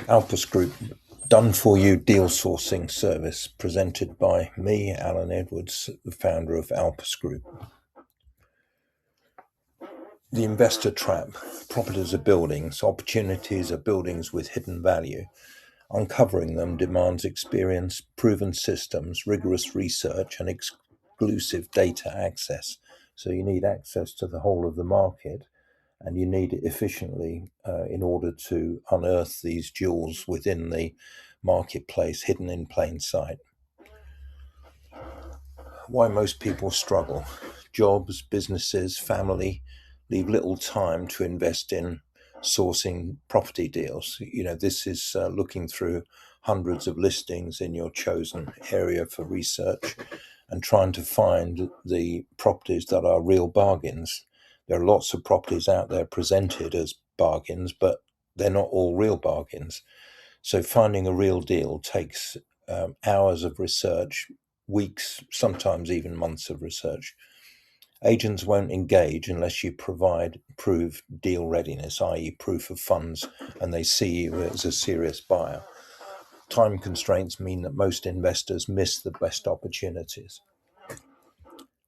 Alpus Group, done for you deal sourcing service, presented by me, Alan Edwards, the founder of Alpus Group. The investor trap. Properties are buildings. Opportunities are buildings with hidden value. Uncovering them demands experience, proven systems, rigorous research, and exclusive data access. So you need access to the whole of the market, and you need it efficiently in order to unearth these jewels within the marketplace hidden in plain sight. Why most people struggle. Jobs, businesses, family leave little time to invest in sourcing property deals. This is looking through hundreds of listings in your chosen area for research and trying to find the properties that are real bargains. There are lots of properties out there presented as bargains, but they're not all real bargains. So finding a real deal takes hours of research, weeks, sometimes even months of research. Agents won't engage unless you provide proof deal readiness, i.e. proof of funds, and they see you as a serious buyer. Time constraints mean that most investors miss the best opportunities.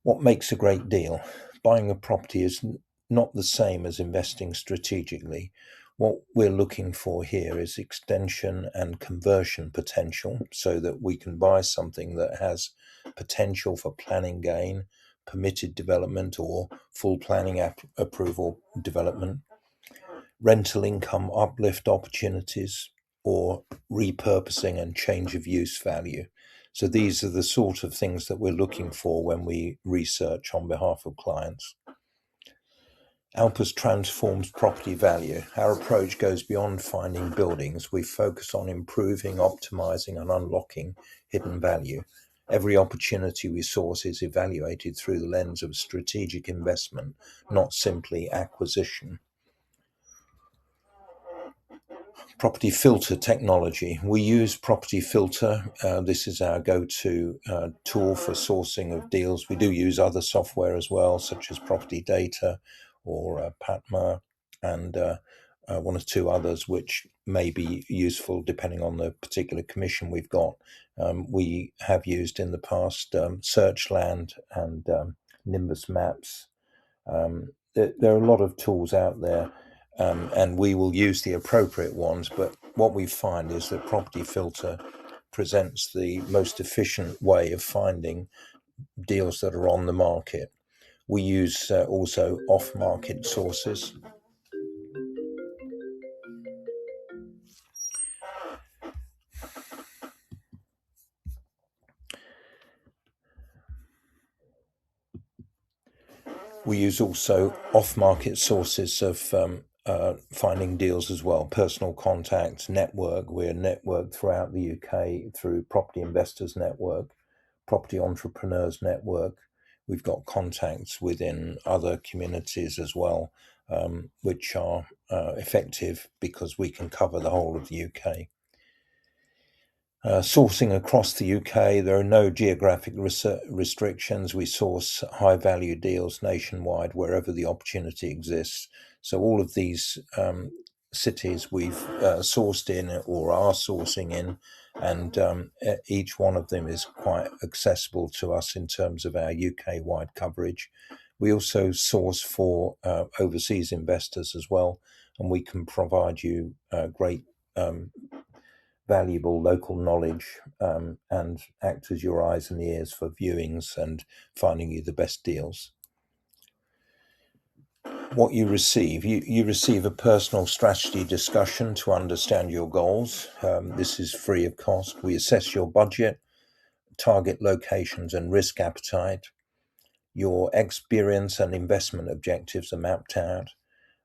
What makes a great deal? Buying a property is not the same as investing strategically. What we're looking for here is extension and conversion potential so that we can buy something that has potential for planning gain, permitted development, or full planning approval development, rental income uplift opportunities, or repurposing and change of use value. So these are the sort of things that we're looking for when we research on behalf of clients. Alpus transforms property value. Our approach goes beyond finding buildings. We focus on improving, optimizing, and unlocking hidden value. Every opportunity we source is evaluated through the lens of strategic investment, not simply acquisition. Property filter technology. We use property filter. This is our go-to tool for sourcing of deals. We do use other software as well, such as Property Data or Patma, and one or two others which may be useful depending on the particular commission we've got. We have used in the past Searchland and Nimbus Maps. There are a lot of tools out there, and we will use the appropriate ones. But what we find is that Property Filter presents the most efficient way of finding deals that are on the market. We use also off-market sources. We use also off-market sources of finding deals as well. Personal contacts, network. We're networked throughout the UK through Property Investors Network, Property Entrepreneurs Network. We've got contacts within other communities as well, which are effective because we can cover the whole of the UK. Sourcing across the UK, there are no geographic restrictions. We source high-value deals nationwide wherever the opportunity exists. So all of these cities we've sourced in or are sourcing in, and each one of them is quite accessible to us in terms of our UK-wide coverage. We also source for overseas investors as well, and we can provide you great valuable local knowledge and act as your eyes and ears for viewings and finding you the best deals. What you receive, you receive a personal strategy discussion to understand your goals. This is free of cost. We assess your budget, target locations and risk appetite. Your experience and investment objectives are mapped out,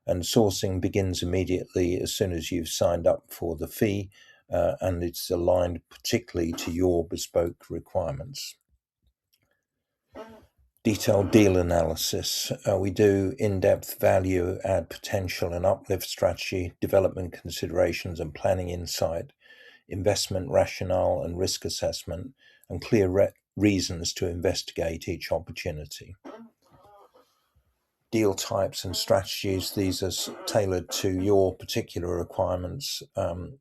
and sourcing begins immediately as soon as you've signed up for the fee, and it's aligned particularly to your bespoke requirements. Detailed deal analysis. We do in-depth value add potential and uplift strategy, development considerations and planning insight, investment rationale and risk assessment, and clear reasons to investigate each opportunity. deal types and strategies. These are tailored to your particular requirements.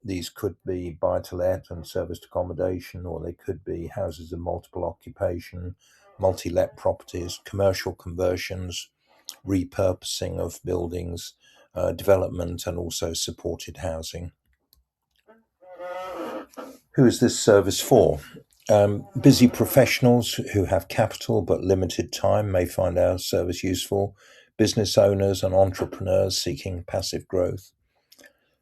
These could be buy-to-let and serviced accommodation, or they could be houses of multiple occupation, multi-let properties, commercial conversions, repurposing of buildings, development, and also supported housing. Who is this service for? Busy professionals who have capital but limited time may find our service useful. Business owners and entrepreneurs seeking passive growth.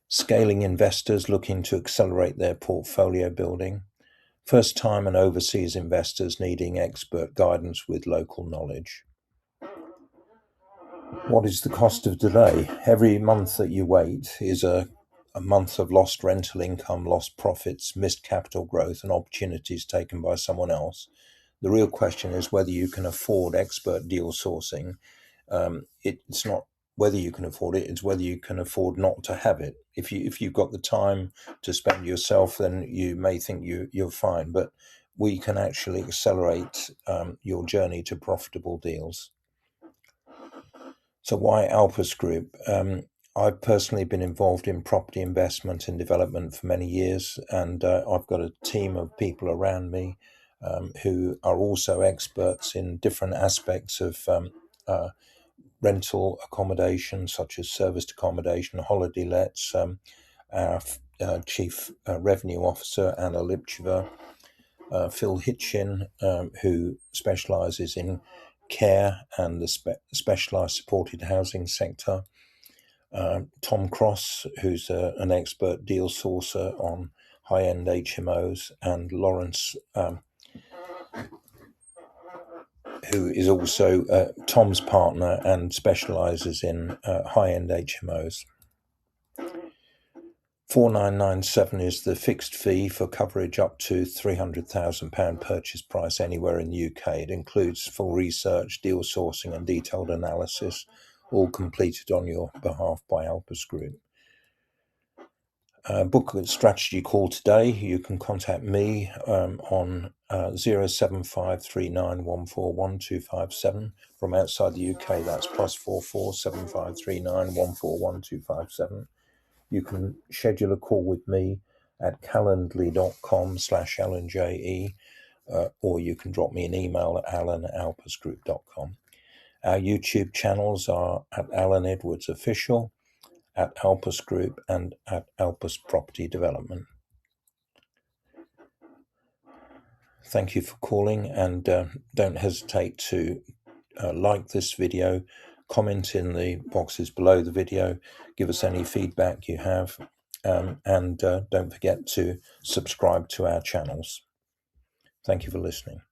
Scaling investors looking to accelerate their portfolio building. First-time and overseas investors needing expert guidance with local knowledge. What is the cost of delay? Every month that you wait is a month of lost rental income, lost profits, missed capital growth, and opportunities taken by someone else. The real question is whether you can afford expert deal sourcing. It's not whether you can afford it, it's whether you can afford not to have it. If you've got the time to spend yourself, then you may think you're fine, but we can actually accelerate your journey to profitable deals. So why Alpus Group? I've personally been involved in property investment and development for many years, and I've got a team of people around me who are also experts in different aspects of rental accommodation, such as serviced accommodation, holiday lets. Our Chief Revenue Officer, Anna Lipcheva, Phil Hitchin, who specialises in care and the specialised supported housing sector. Tom Cross, who's an expert deal sourcer on high-end HMOs, and Lawrence, who is also Tom's partner and specialises in high-end HMOs. 4,997 is the fixed fee for coverage up to £300,000 purchase price anywhere in the UK. It includes full research, deal sourcing and detailed analysis, all completed on your behalf by Alpus Group. Book a strategy call today. You can contact me on 07539141257. From outside the UK, that's +44 7539141257. You can schedule a call with me at calendly.com/LNJE, or you can drop me an email at alan@alpusgroup.com. Our YouTube channels are at Alan Edwards Official, at Alpus Group, and at Alpus Property Development. Thank you for calling, and don't hesitate to like this video, comment in the boxes below the video, give us any feedback you have, and don't forget to subscribe to our channels. Thank you for listening.